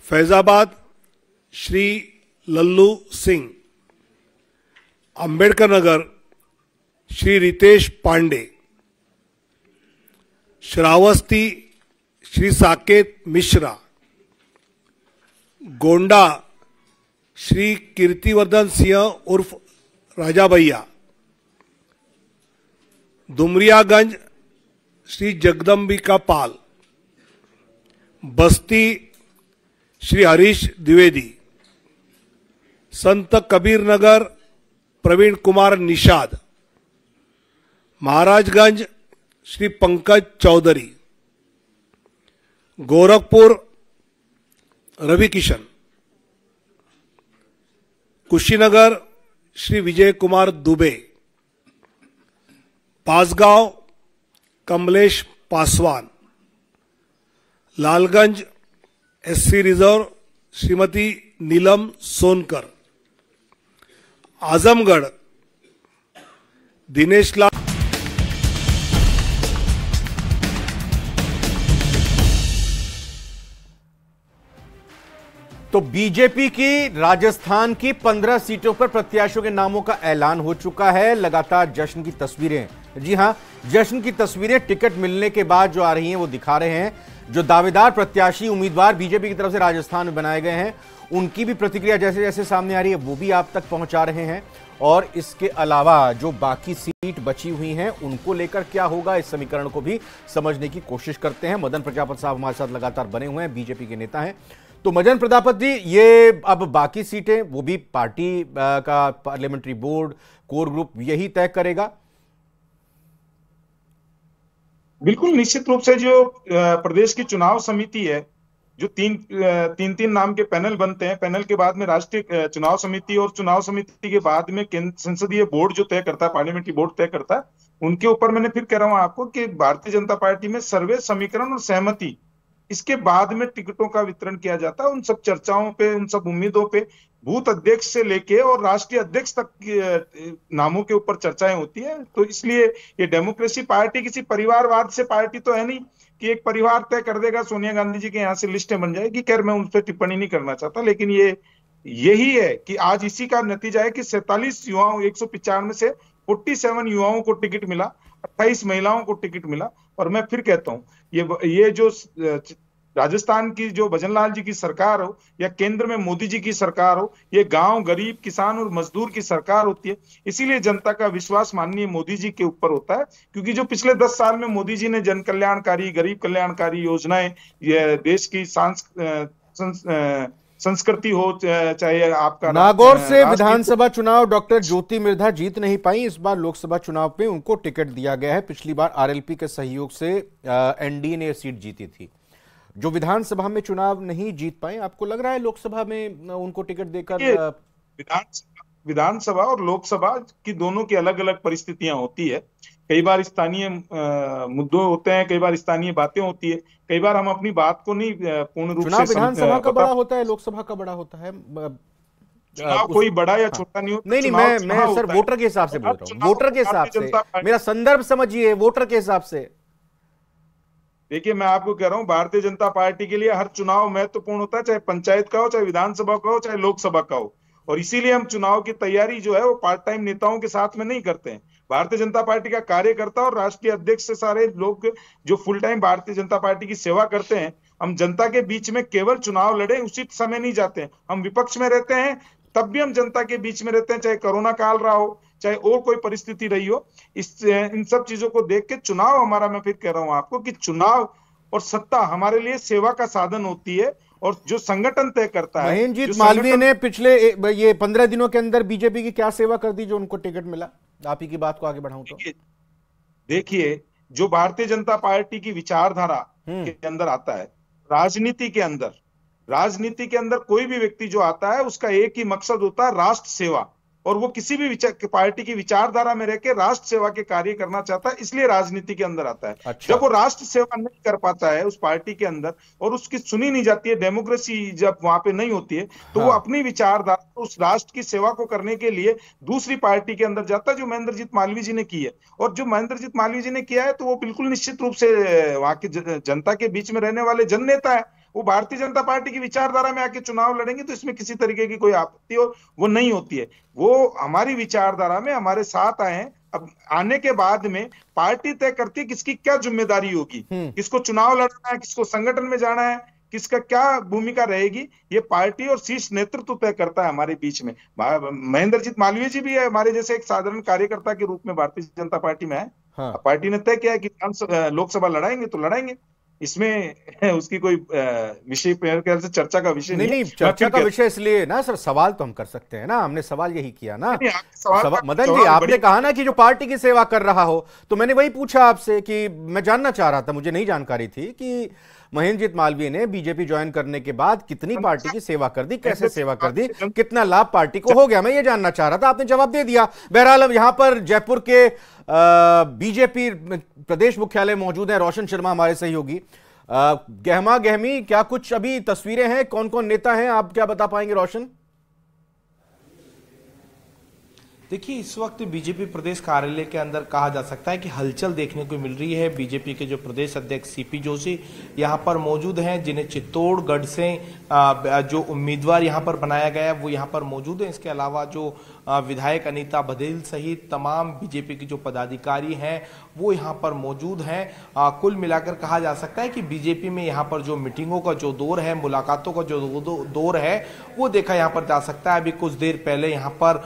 Faizabad Shri Lallu Singh, Ambedkar Nagar Shri Ritesh Pandey, Shravasti Shri Saket Mishra, Gonda Shri Kirtivardhan Singh उर्फ राजा भैया, दुमरियागंज श्री जगदम्बिका पाल, बस्ती श्री हरीश द्विवेदी, संत कबीर नगर प्रवीण कुमार निषाद, महाराजगंज श्री पंकज चौधरी, गोरखपुर रवि किशन, कुशीनगर श्री विजय कुमार दुबे, पासगांव कमलेश पासवान, लालगंज एससी रिजर्व श्रीमती नीलम सोनकर, आजमगढ़ दिनेश लाल। तो बीजेपी की राजस्थान की 15 सीटों पर प्रत्याशियों के नामों का ऐलान हो चुका है। लगातार जश्न की तस्वीरें, जी हां, जश्न की तस्वीरें टिकट मिलने के बाद जो आ रही हैं वो दिखा रहे हैं। जो दावेदार प्रत्याशी उम्मीदवार बीजेपी की तरफ से राजस्थान में बनाए गए हैं, उनकी भी प्रतिक्रिया जैसे जैसे सामने आ रही है वो भी आप तक पहुंचा रहे हैं। और इसके अलावा जो बाकी सीट बची हुई हैं उनको लेकर क्या होगा, इस समीकरण को भी समझने की कोशिश करते हैं। मदन प्रजापति साहब हमारे साथ लगातार बने हुए हैं, बीजेपी के नेता हैं। तो मदन प्रजापति जी, ये अब बाकी सीटें वो भी पार्टी का पार्लियामेंट्री बोर्ड, कोर ग्रुप यही तय करेगा? बिल्कुल निश्चित रूप से जो प्रदेश की चुनाव समिति है, जो तीन नाम के पैनल बनते हैं, पैनल के बाद में राष्ट्रीय चुनाव समिति और चुनाव समिति के बाद में संसदीय बोर्ड जो तय करता है, पार्लियामेंट्री बोर्ड तय करता है, उनके ऊपर मैंने फिर कह रहा हूं आपको कि भारतीय जनता पार्टी में सर्वे समीकरण और सहमति, इसके बाद में टिकटों का वितरण किया जाता है। उन सब चर्चाओं पे, उन सब उम्मीदों पे बूथ अध्यक्ष से लेके और राष्ट्रीय अध्यक्ष तक नामों के ऊपर चर्चाएं होती है। तो इसलिए ये डेमोक्रेसी पार्टी किसी परिवारवाद से पार्टी तो है नहीं कि एक परिवार तय कर देगा सोनिया गांधी जी के यहाँ से लिस्टें बन जाएगी। खैर मैं उन पर टिप्पणी नहीं करना चाहता, लेकिन यही है कि आज इसी का नतीजा है कि 47 युवाओं, 195 में से 47 युवाओं को टिकट मिला, 28 महिलाओं को टिकट मिला। और मैं फिर कहता हूं, ये जो राजस्थान की जो भजनलाल जी की सरकार हो या केंद्र में मोदी जी की सरकार हो, ये गांव, गरीब, किसान और मजदूर की सरकार होती है। इसीलिए जनता का विश्वास माननीय मोदी जी के ऊपर होता है, क्योंकि जो पिछले 10 साल में मोदी जी ने जन कल्याणकारी, गरीब कल्याणकारी योजनाएं, ये देश की संस्कृति हो, चाहे आपका नागौर से विधानसभा चुनाव डॉक्टर ज्योति मिर्धा जीत नहीं पाई। इस बार लोकसभा चुनाव में उनको टिकट दिया गया है। पिछली बार आरएलपी के सहयोग से एनडीए ने सीट जीती थी। जो विधानसभा में चुनाव नहीं जीत पाए, आपको लग रहा है लोकसभा में उनको टिकट देकर? विधानसभा और लोकसभा की दोनों की अलग अलग परिस्थितियां होती है। कई बार स्थानीय मुद्दे होते हैं, कई बार स्थानीय बातें होती है, कई बार हम अपनी बात को नहीं पूर्ण रूप से। विधानसभा का बड़ा होता है, लोकसभा का बड़ा होता है। कोई बड़ा या छोटा नहीं होता। नहीं, मैं सर वोटर के हिसाब से बोल रहा हूँ, वोटर के हिसाब से, मेरा संदर्भ समझिए, वोटर के हिसाब से। देखिए, मैं आपको कह रहा हूं, भारतीय जनता पार्टी के लिए हर चुनाव महत्वपूर्ण होता है, चाहे पंचायत का हो, चाहे विधानसभा का हो, चाहे लोकसभा का हो। और इसीलिए हम चुनाव की तैयारी जो है वो पार्ट टाइम नेताओं के साथ में नहीं करते हैं। भारतीय जनता पार्टी का कार्यकर्ता और राष्ट्रीय अध्यक्ष से सारे लोग जो full time Bharatiya Janata party की सेवा करते हैं, हम जनता के बीच में केवल चुनाव लड़े उसी समय नहीं जाते हैं। हम विपक्ष में रहते हैं तब भी हम जनता के बीच में रहते हैं, चाहे कोरोना काल रहा हो, चाहे और कोई परिस्थिति रही हो। इन सब चीजों को देख के चुनाव हमारा, मैं फिर कह रहा हूं आपको कि चुनाव और सत्ता हमारे लिए सेवा का साधन होती है। और जो संगठन तय करता है, महेंद्रजीत मालवीय ने पिछले ये 15 दिनों के अंदर बीजेपी की क्या सेवा कर दी जो उनको टिकट मिला? आप ही की बात को आगे बढ़ाऊं तो देखिए, जो भारतीय जनता पार्टी की विचारधारा के अंदर आता है, राजनीति के अंदर कोई भी व्यक्ति जो आता है उसका एक ही मकसद होता है, राष्ट्र सेवा। और वो किसी भी पार्टी की विचारधारा में रह के राष्ट्र सेवा के कार्य करना चाहता है, इसलिए राजनीति के अंदर आता है। अच्छा। जब वो राष्ट्र सेवा नहीं कर पाता है उस पार्टी के अंदर और उसकी सुनी नहीं जाती है, डेमोक्रेसी जब वहां पे नहीं होती है, तो वो अपनी विचारधारा उस राष्ट्र की सेवा को करने के लिए दूसरी पार्टी के अंदर जाता है, जो महेंद्रजीत मालवीय जी ने की है। और जो महेंद्रजीत मालवीय जी ने किया है, तो वो बिल्कुल निश्चित रूप से वहां की जनता के बीच में रहने वाले जन नेता है। वो भारतीय जनता पार्टी की विचारधारा में आके चुनाव लड़ेंगे तो इसमें किसी तरीके की कोई आपत्ति और वो नहीं होती है। वो हमारी विचारधारा में हमारे साथ आए हैं। अब आने के बाद में पार्टी तय करती है किसकी क्या जिम्मेदारी होगी, किसको चुनाव लड़ना है, किसको संगठन में जाना है, किसका क्या भूमिका रहेगी, ये पार्टी और शीर्ष नेतृत्व तय करता है हमारे बीच में। महेंद्रजीत मालवीय जी भी है हमारे जैसे एक साधारण कार्यकर्ता के रूप में भारतीय जनता पार्टी में है। पार्टी ने तय किया है कि लोकसभा लड़ाएंगे तो लड़ाएंगे, इसमें उसकी कोई विषय ख्याल से चर्चा का विषय नहीं। चर्चा का विषय इसलिए ना सर, सवाल तो हम कर सकते हैं ना, हमने सवाल यही किया ना। मदन जी, आपने कहा ना कि जो पार्टी की सेवा कर रहा हो, तो मैंने वही पूछा आपसे कि मैं जानना चाह रहा था, मुझे नहीं जानकारी थी कि महेंद्रजीत मालवीय ने बीजेपी ज्वाइन करने के बाद कितनी पार्टी की सेवा कर दी, कैसे सेवा कर दी, कितना लाभ पार्टी को हो गया, मैं ये जानना चाह रहा था, आपने जवाब दे दिया। बहरहाल यहां पर जयपुर के बीजेपी प्रदेश मुख्यालय मौजूद है, रोशन शर्मा हमारे सहयोगी। गहमा गहमी क्या कुछ अभी तस्वीरें हैं, कौन कौन नेता हैं, आप क्या बता पाएंगे रोशन? देखिए, इस वक्त बीजेपी प्रदेश कार्यालय के अंदर कहा जा सकता है कि हलचल देखने को मिल रही है। बीजेपी के जो प्रदेश अध्यक्ष सीपी जोशी यहां पर मौजूद हैं, जिन्हें चित्तौड़गढ़ से जो उम्मीदवार यहां पर बनाया गया है वो यहां पर मौजूद है। इसके अलावा जो विधायक अनीता बघेल सहित तमाम बीजेपी के जो पदाधिकारी हैं वो यहां पर मौजूद हैं। कुल मिलाकर कहा जा सकता है कि बीजेपी में यहां पर जो मीटिंगों का जो दौर है, मुलाकातों का जो दौर है वो देखा यहां पर जा सकता है। अभी कुछ देर पहले यहां पर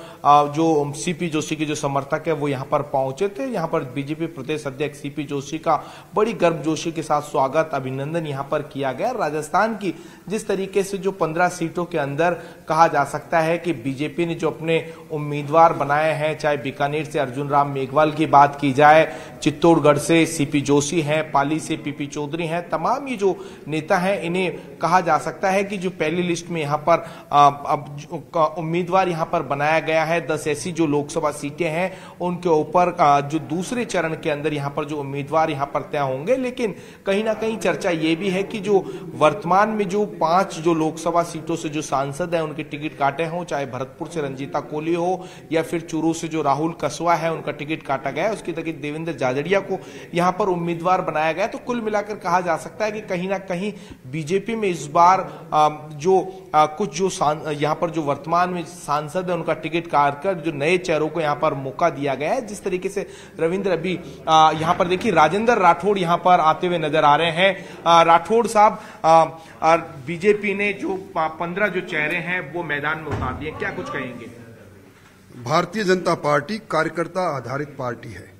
जो सीपी जोशी के जो समर्थक है वो यहां पर पहुंचे थे। यहां पर बीजेपी प्रदेश अध्यक्ष सीपी जोशी का बड़ी गर्मजोशी के साथ स्वागत, अभिनंदन यहां पर किया गया। राजस्थान की जिस तरीके से जो 15 सीटों के अंदर कहा जा सकता है कि बीजेपी ने जो अपने उम्मीदवार बनाए हैं, चाहे बीकानेर से अर्जुन राम मेघवाल की बात की जाए, चित्तौड़गढ़ से सीपी जोशी हैं, पाली से पीपी चौधरी हैं, तमाम ये जो नेता हैं इन्हें कहा जा सकता है कि जो पहली लिस्ट में यहाँ पर अब उम्मीदवार यहाँ पर बनाया गया है। 10 ऐसी जो लोकसभा सीटें हैं उनके ऊपर जो दूसरे चरण के अंदर यहाँ पर जो उम्मीदवार यहाँ पर तय होंगे। लेकिन कहीं ना कहीं चर्चा ये भी है कि जो वर्तमान में जो 5 जो लोकसभा सीटों से जो सांसद हैं उनके टिकट काटे हों, चाहे भरतपुर से रंजीता कोहली हो या फिर चूरू से जो राहुल कसवा है उनका टिकट काटा गया है, उसकी जगह देवेंद्र झाझड़िया को यहाँ पर उम्मीदवार बनाया गया। तो कुल मिलाकर कहा जा सकता है कि कहीं ना कहीं बीजेपी में इस बार कुछ जो यहाँ पर जो वर्तमान में सांसद है उनका टिकट काट कर जो नए चेहरों को यहाँ पर मौका दिया गया है। जिस तरीके से रविंद्र अभी यहाँ पर देखिए राजेंद्र राठौड़ यहाँ पर आते हुए नजर आ रहे हैं। राठौड़ साहब, बीजेपी ने जो 15 जो चेहरे हैं वो मैदान में उतार दिए, क्या कुछ कहेंगे? भारतीय जनता पार्टी कार्यकर्ता आधारित पार्टी है।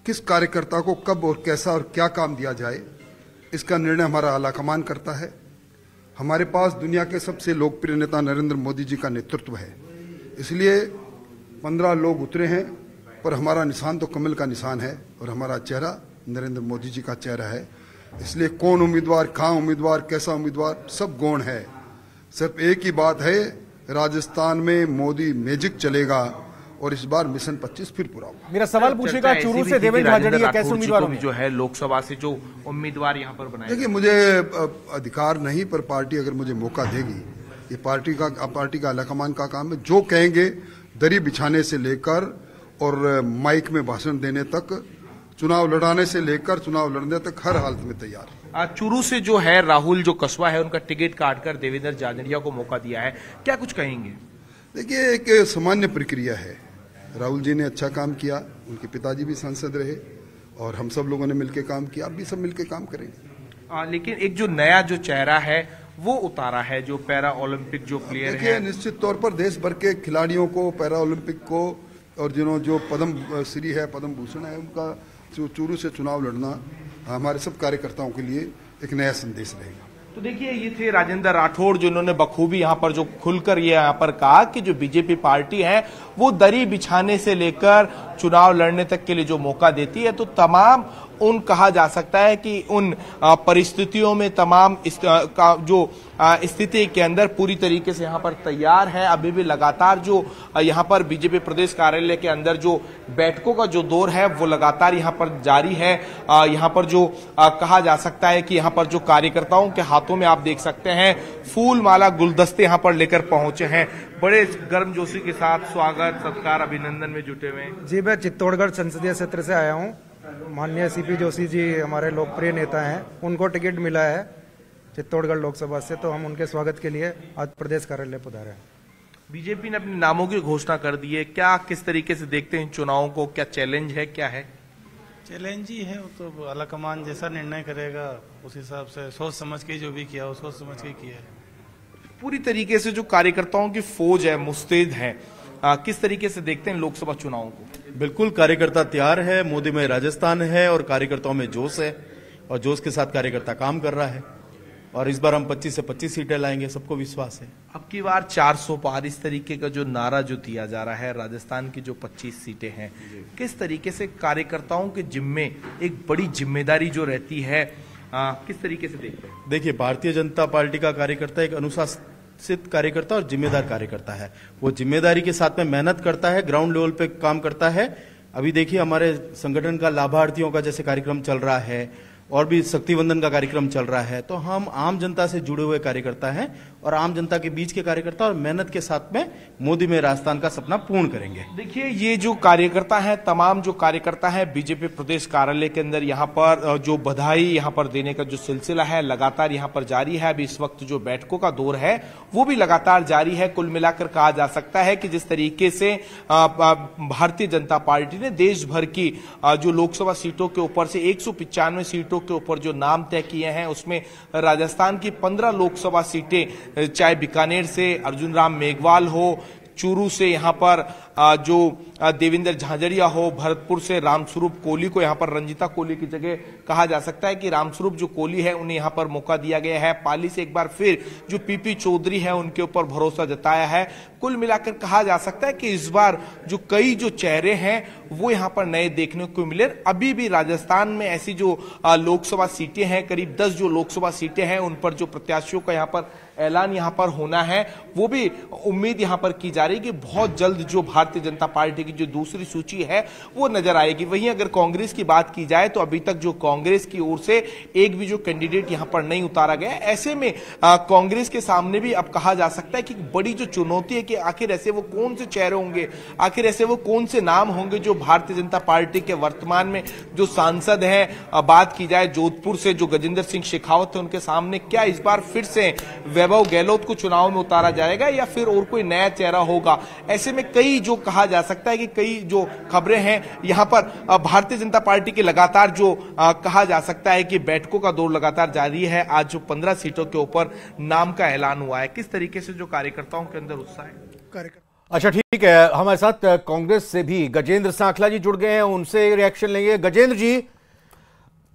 किस कार्यकर्ता को कब और कैसा और क्या काम दिया जाए इसका निर्णय हमारा आलाकमान करता है। हमारे पास दुनिया के सबसे लोकप्रिय नेता नरेंद्र मोदी जी का नेतृत्व है, इसलिए 15 लोग उतरे हैं, पर हमारा निशान तो कमल का निशान है और हमारा चेहरा नरेंद्र मोदी जी का चेहरा है। इसलिए कौन उम्मीदवार, कहाँ उम्मीदवार, कैसा उम्मीदवार, सब गौण है। सिर्फ एक ही बात है, राजस्थान में मोदी मैजिक चलेगा और इस बार मिशन 25 फिर पूरा होगा। मेरा सवाल पूछेगा चूरू से देवेंद्र झाझड़िया कैसे उम्मीदवार जो है लोकसभा से जो उम्मीदवार यहाँ पर बनाए? देखिए, मुझे अधिकार नहीं, पर पार्टी अगर मुझे मौका देगी, ये पार्टी का आलाकमान का काम है। जो कहेंगे दरी बिछाने से लेकर और माइक में भाषण देने तक, चुनाव लड़ाने से लेकर चुनाव लड़ने तक हर हालत में तैयार है। चूरू से जो है राहुल जो कसवा है उनका टिकट काटकर देवेंद्र झाझड़िया को मौका दिया है, क्या कुछ कहेंगे? देखिए, एक सामान्य प्रक्रिया है। राहुल जी ने अच्छा काम किया, उनके पिताजी भी सांसद रहे और हम सब लोगों ने मिलकर काम किया, अब भी सब मिलकर काम करेंगे। लेकिन एक जो नया जो चेहरा है वो उतारा है, जो पैरा ओलंपिक जो प्लेयर है। निश्चित तौर पर देश भर के खिलाड़ियों को, पैरा ओलंपिक को और जो पद्म श्री है, पद्म भूषण है, उनका चूरू से चुनाव लड़ना हमारे सब कार्यकर्ताओं के लिए एक नया संदेश रहेगा। तो देखिए, ये थे राजेंद्र राठौड़ जिन्होंने बखूबी यहाँ पर जो खुलकर ये यहाँ पर कहा कि जो बीजेपी पार्टी है वो दरी बिछाने से लेकर चुनाव लड़ने तक के लिए जो मौका देती है, तो तमाम उन कहा जा सकता है कि उन परिस्थितियों में तमाम जो स्थिति के अंदर पूरी तरीके से यहाँ पर तैयार है। अभी भी लगातार जो यहाँ पर बीजेपी प्रदेश कार्यालय के अंदर जो बैठकों का जो दौर है वो लगातार यहाँ पर जारी है। यहाँ पर जो कहा जा सकता है कि यहाँ पर जो कार्यकर्ताओं के हाथों में आप देख सकते हैं फूल माला गुलदस्ते यहाँ पर लेकर पहुंचे हैं, बड़े गर्मजोशी के साथ स्वागत सत्कार अभिनंदन में जुटे हुए हैं। जी, मैं चित्तौड़गढ़ संसदीय क्षेत्र से आया हूँ। माननीय सीपी जोशी जी हमारे लोकप्रिय नेता हैं, उनको टिकट मिला है चित्तौड़गढ़ लोकसभा से, तो हम उनके स्वागत के लिए आज प्रदेश कार्यालय पधारे हैं। बीजेपी ने अपने नामों की घोषणा कर दी है, क्या किस तरीके से देखते हैं चुनावों को, क्या चैलेंज है, क्या है? चैलेंज ही है, वो तो आलाकमान जैसा निर्णय करेगा उस हिसाब से सोच समझ के जो भी किया वो सोच समझ के किया है। पूरी तरीके से जो कार्यकर्ताओं की फौज है, मुस्तैद है, किस तरीके से देखते हैं लोकसभा चुनावों को? बिल्कुल, कार्यकर्ता तैयार है, मोदी में राजस्थान है और कार्यकर्ताओं में जोश है और जोश के साथ कार्यकर्ता काम कर रहा है और इस बार हम 25 से 25 सीटें लाएंगे, सबको विश्वास है। अब की बार 400 पार इस तरीके का जो नारा जो दिया जा रहा है, राजस्थान की जो 25 सीटें हैं, किस तरीके से कार्यकर्ताओं के जिम्मे एक बड़ी जिम्मेदारी जो रहती है किस तरीके से देखते हैं? देखिए, भारतीय जनता पार्टी का कार्यकर्ता एक अनुशासित कार्यकर्ता और जिम्मेदार कार्यकर्ता है। वो जिम्मेदारी के साथ में मेहनत करता है, ग्राउंड लेवल पे काम करता है। अभी देखिए, हमारे संगठन का लाभार्थियों का जैसे कार्यक्रम चल रहा है और भी शक्तिवंदन का कार्यक्रम चल रहा है, तो हम आम जनता से जुड़े हुए कार्यकर्ता हैं और आम जनता के बीच के कार्यकर्ता और मेहनत के साथ में मोदी में राजस्थान का सपना पूर्ण करेंगे। देखिए, ये जो कार्यकर्ता हैं, तमाम जो कार्यकर्ता हैं बीजेपी प्रदेश कार्यालय के अंदर, यहाँ पर जो बधाई यहाँ पर देने का जो सिलसिला है लगातार यहाँ पर जारी है। अभी इस वक्त जो बैठकों का दौर है वो भी लगातार जारी है। कुल मिलाकर कहा जा सकता है कि जिस तरीके से भारतीय जनता पार्टी ने देश भर की जो लोकसभा सीटों के ऊपर से 195 सीटों के ऊपर जो नाम तय किए हैं, उसमें राजस्थान की 15 लोकसभा सीटें, चाहे बीकानेर से अर्जुन राम मेघवाल हो, चूरू से यहाँ पर जो देवेंद्र झांझड़िया हो, भरतपुर से रामस्वरूप कोहली को यहाँ पर रंजीता कोहली की जगह कहा जा सकता है कि रामस्वरूप जो कोहली है उन्हें यहाँ पर मौका दिया गया है। पाली से एक बार फिर जो पीपी चौधरी है उनके ऊपर भरोसा जताया है। कुल मिलाकर कहा जा सकता है कि इस बार जो कई जो चेहरे हैं वो यहाँ पर नए देखने को मिले। अभी भी राजस्थान में ऐसी जो लोकसभा सीटें हैं, करीब 10 जो लोकसभा सीटें हैं, उन पर जो प्रत्याशियों का यहाँ पर ऐलान यहाँ पर होना है, वो भी उम्मीद यहाँ पर की जा रही है कि बहुत जल्द जो भारतीय जनता पार्टी की जो दूसरी सूची है वो नजर आएगी। वहीं अगर कांग्रेस की बात की जाए तो अभी तक जो कांग्रेस की ओर से एक भी जो कैंडिडेट यहाँ पर नहीं उतारा गया। ऐसे में कांग्रेस के सामने भी अब कहा जा सकता है कि बड़ी जो चुनौती है कि आखिर ऐसे वो कौन से चेहरे होंगे, आखिर ऐसे वो कौन से नाम होंगे जो भारतीय जनता पार्टी के वर्तमान में जो सांसद हैं, बात की जाए जोधपुर से जो गजेंद्र सिंह शेखावत है, उनके सामने क्या इस बार फिर से वैभव गहलोत को चुनाव में उतारा जाएगा या फिर और कोई नया चेहरा होगा। ऐसे में कई जो कहा जा सकता है कि कई जो खबरें हैं यहाँ पर भारतीय जनता पार्टी की लगातार जो कहा जा सकता है कि बैठकों का दौर लगातार जारी है। आज जो 15 सीटों के ऊपर नाम का ऐलान हुआ है, किस तरीके से जो कार्यकर्ताओं के अंदर उत्साह है? अच्छा, ठीक है, हमारे साथ कांग्रेस से भी गजेंद्र सांखला जी जुड़ गए हैं, उनसे रिएक्शन लेंगे। गजेंद्र जी,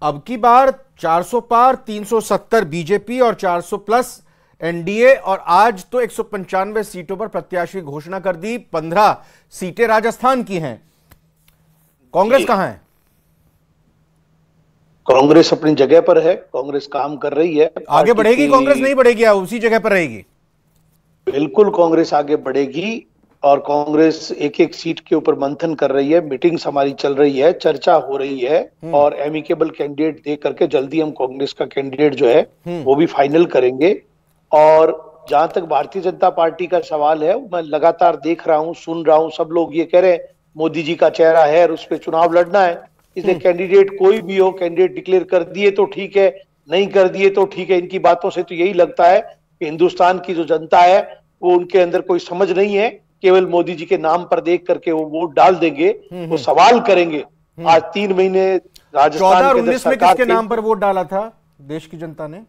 अब की बार 400 पार, 370 बीजेपी और 400 प्लस एनडीए, और आज तो 195 सीटों पर प्रत्याशी घोषणा कर दी। 15 सीटें राजस्थान की हैं। कांग्रेस कहां है? कांग्रेस अपनी जगह पर है, कांग्रेस काम कर रही है। आगे बढ़ेगी कांग्रेस, नहीं बढ़ेगी या उसी जगह पर रहेगी? बिल्कुल कांग्रेस आगे बढ़ेगी और कांग्रेस एक एक सीट के ऊपर मंथन कर रही है। मीटिंग्स हमारी चल रही है, चर्चा हो रही है और एमिकेबल कैंडिडेट दे करके जल्दी हम कांग्रेस का कैंडिडेट जो है वो भी फाइनल करेंगे। और जहां तक भारतीय जनता पार्टी का सवाल है, मैं लगातार देख रहा हूं, सुन रहा हूं, सब लोग ये कह रहे हैं मोदी जी का चेहरा है और उस पर चुनाव लड़ना है, इसलिए कैंडिडेट कोई भी हो, कैंडिडेट डिक्लेयर कर दिए तो ठीक है, नहीं कर दिए तो ठीक है। इनकी बातों से तो यही लगता है कि हिंदुस्तान की जो जनता है वो उनके अंदर कोई समझ नहीं है, केवल मोदी जी के नाम पर देख करके वो वोट डाल देंगे, वो सवाल करेंगे। आज 3 महीने राजस्थान 2019 में किसके नाम पर वोट डाला था देश की जनता ने?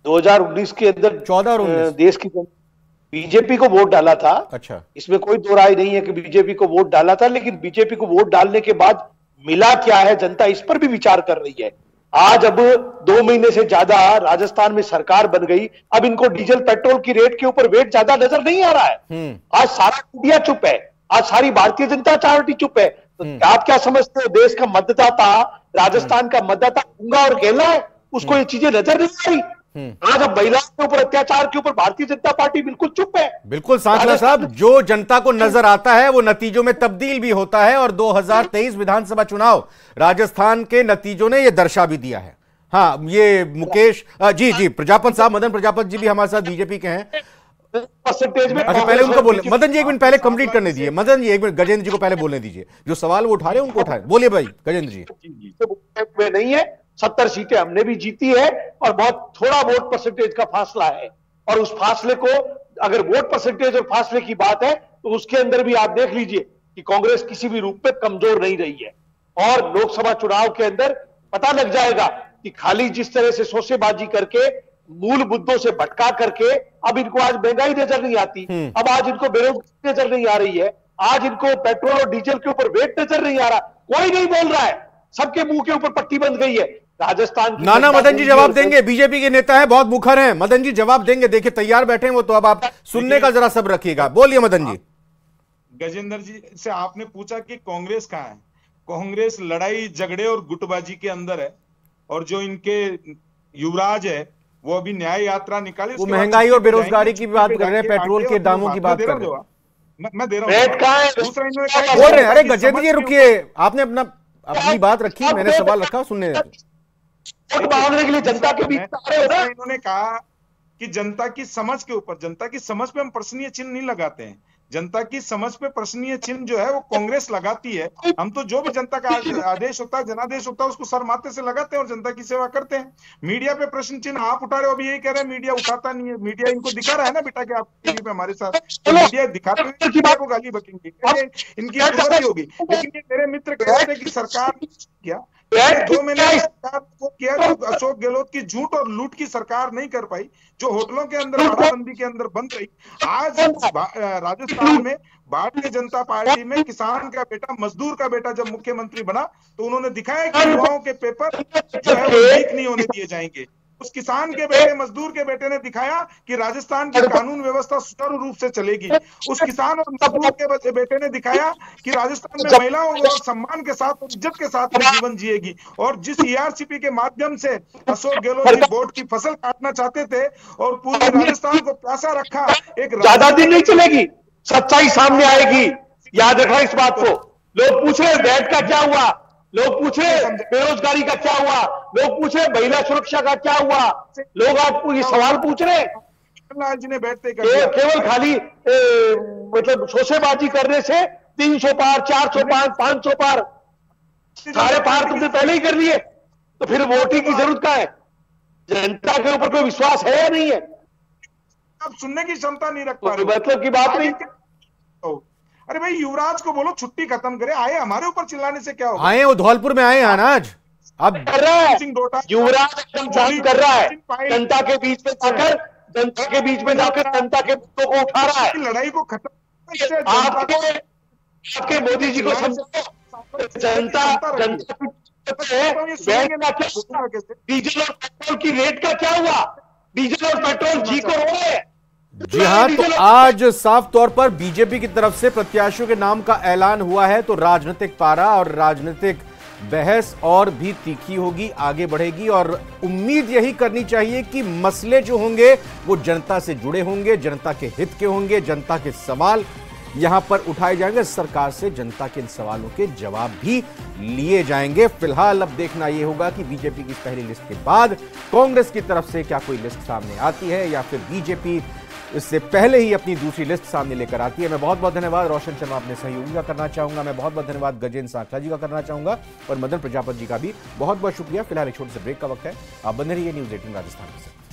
2019 के अंदर 14 देश की बीजेपी को वोट डाला था। अच्छा, इसमें कोई दो राय नहीं है कि बीजेपी को वोट डाला था, लेकिन बीजेपी को वोट डालने के बाद मिला क्या है, जनता इस पर भी विचार कर रही है। आज अब 2 महीने से ज्यादा राजस्थान में सरकार बन गई, अब इनको डीजल पेट्रोल की रेट के ऊपर वेट ज्यादा नजर नहीं आ रहा है। आज सारा इंडिया चुप है, आज सारी भारतीय जनता पार्टी चुप है। तो आप क्या समझते हो, देश का मतदाता, राजस्थान का मतदाता गूंगा और गहला है, उसको ये चीजें नजर नहीं आ रही। आज अब महिलाओं के ऊपर अत्याचार के ऊपर भारतीय जनता पार्टी बिल्कुल चुप है। बिल्कुल सांखला साहब, जो जनता को नजर आता है वो नतीजों में तब्दील भी होता है और 2023 विधानसभा चुनाव राजस्थान के नतीजों ने यह दर्शा भी दिया है। हाँ, ये मुकेश जी प्रजापत साहब, मदन प्रजापत जी भी हमारे साथ बीजेपी के हैं। परसेंटेज में अच्छा, पहले उनको बोले, मदन जी एक मिनट पहले कंप्लीट करने दीजिए। मदन जी एक मिनट गजेंद्र जी को पहले बोलने दीजिए, जो सवाल वो उठा रहे हैं उनको उठाए। बोलिए भाई गजेंद्र जी। में नहीं है, 70 सीटें हमने भी जीती है और बहुत थोड़ा वोट परसेंटेज का फासला है। और उस फासले को, अगर वोट परसेंटेज और फासले की बात है तो उसके अंदर भी आप देख लीजिए कि कांग्रेस किसी भी रूप में कमजोर नहीं रही है। और लोकसभा चुनाव के अंदर पता लग जाएगा कि खाली जिस तरह से सोसेबाजी करके, मूल मुद्दों से भटका करके, अब इनको आज महंगाई नजर नहीं आती, अब आज इनको बेरोजगारी नजर नहीं आ रही है, आज इनको पेट्रोल और डीजल के ऊपर वेट नजर नहीं आ रहा, कोई नहीं बोल रहा है, सबके मुंह के ऊपर पट्टी बंध गई है। राजस्थान की नाना मदन जी जवाब देंगे, बीजेपी के नेता हैं, बहुत मुखर हैं, मदन जी जवाब देंगे, देखिए तैयार बैठे हैं वो, तो अब आप सुनने का जरा सब रखिएगा। बोलिए मदन जी। गजेंद्र जी से आपने पूछा कि कांग्रेस कहां है। कांग्रेस लड़ाई झगड़े और गुटबाजी के अंदर है। और जो इनके युवराज है वो अभी न्याय यात्रा निकाले। वो महंगाई और बेरोजगारी की बात कर रहे हैं, पेट्रोल के दामों की बात कर रहे हैं। मैं दे रहा हूँ। दूसरा इन्होंने बोल रहे हैं, अरे गजेंद्र जी रुकिए, आपने अपनी बात रखी, मैंने सवाल रखा, सुनने मांगने के लिए जनता के बीच इन्होंने कहा कि जनता की समझ के ऊपर, जनता की समझ पे हम प्रश्नीय चिन्ह नहीं लगाते हैं। जनता की समझ पे प्रश्नीय चिन्ह जो है वो कांग्रेस लगाती है। हम तो जो भी जनता का आदेश होता है, जनादेश होता है, उसको सर माथे से लगाते हैं और जनता की सेवा करते हैं। मीडिया पे प्रश्न चिन्ह आप उठा रहे हो, अभी यही कह रहे हैं मीडिया उठाता नहीं है। मीडिया इनको दिखा रहा है ना बिठा के आप टीवी पे हमारे साथ, तो मीडिया दिखाते हुए मीडिया को गाली बकेंगे, इनकी जरूरत होगी। लेकिन ये मेरे मित्र कह रहे थे कि सरकार क्या 2 महीने सरकार को किया, जो अशोक गहलोत की झूठ और लूट की सरकार नहीं कर पाई, जो होटलों के अंदर तालाबंदी के अंदर बंद रही। आज राजस्थान में भारतीय जनता पार्टी में किसान का बेटा, मजदूर का बेटा जब मुख्यमंत्री बना तो उन्होंने दिखाया कि युवाओं के पेपर जो है वो लीक नहीं होने दिए जाएंगे। उस किसान के बेटे, मजदूर के बेटे ने दिखाया कि राजस्थान की कानून व्यवस्था सुचारू रूप से चलेगी। उस किसान और मजदूर के बेटे ने दिखाया कि राजस्थान में महिलाओं और सम्मान के साथ और इज्जत के साथ जीवन जिएगी। और जिस ईआरसीपी के माध्यम से अशोक गहलोत जी वोट की फसल काटना चाहते थे और पूरे राजस्थान को प्यासा रखा, एक ज्यादा दिन नहीं चलेगी, सच्चाई सामने आएगी। याद रखना इस बात को। लोग पूछ रहे वैट का क्या हुआ, लोग पूछ रहे बेरोजगारी का क्या हुआ, लोग पूछ रहे महिला सुरक्षा का क्या हुआ, लोग आपको ये सवाल पूछ रहे लाल जी ने बैठते केवल खाली मतलब शोशेबाजी करने से 300 पार, 400 पार, 500 पार, सारे पार तुमने पहले ही कर लिए, तो फिर वोटिंग की जरूरत क्या है? जनता के ऊपर कोई विश्वास है या नहीं है? आप सुनने की क्षमता नहीं रख पा रहे, मतलब की बात नहीं। अरे भाई युवराज को बोलो छुट्टी खत्म करे, आए हमारे ऊपर चिल्लाने से क्या होगा? आए वो धौलपुर में आए हैं आज, अब कर रहा है युवराज, एकदम जान कर रहा है, जनता के बीच में जाकर, जनता के बीच में जाकर जनता के मुद्दों को उठा रहा है। लड़ाई को खत्म आपके मोदी जी को समझो, जनता डीजल और पेट्रोल की रेट का क्या हुआ? डीजल और पेट्रोल जी को हो रहे हैं। जी हाँ, तो आज साफ तौर पर बीजेपी की तरफ से प्रत्याशियों के नाम का ऐलान हुआ है, तो राजनीतिक पारा और राजनीतिक बहस और भी तीखी होगी, आगे बढ़ेगी। और उम्मीद यही करनी चाहिए कि मसले जो होंगे वो जनता से जुड़े होंगे, जनता के हित के होंगे, जनता के सवाल यहां पर उठाए जाएंगे, सरकार से जनता के इन सवालों के जवाब भी लिए जाएंगे। फिलहाल अब देखना यह होगा कि बीजेपी की पहली लिस्ट के बाद कांग्रेस की तरफ से क्या कोई लिस्ट सामने आती है या फिर बीजेपी इससे पहले ही अपनी दूसरी लिस्ट सामने लेकर आती है। मैं बहुत बहुत धन्यवाद रोशन शर्मा अपने सहयोगी का करना चाहूंगा, मैं बहुत बहुत धन्यवाद गजेंद्र सांखला जी का करना चाहूंगा और मदन प्रजापति जी का भी बहुत बहुत शुक्रिया। फिलहाल एक छोटे से ब्रेक का वक्त है, आप बने रहिए न्यूज़ 18 राजस्थान से।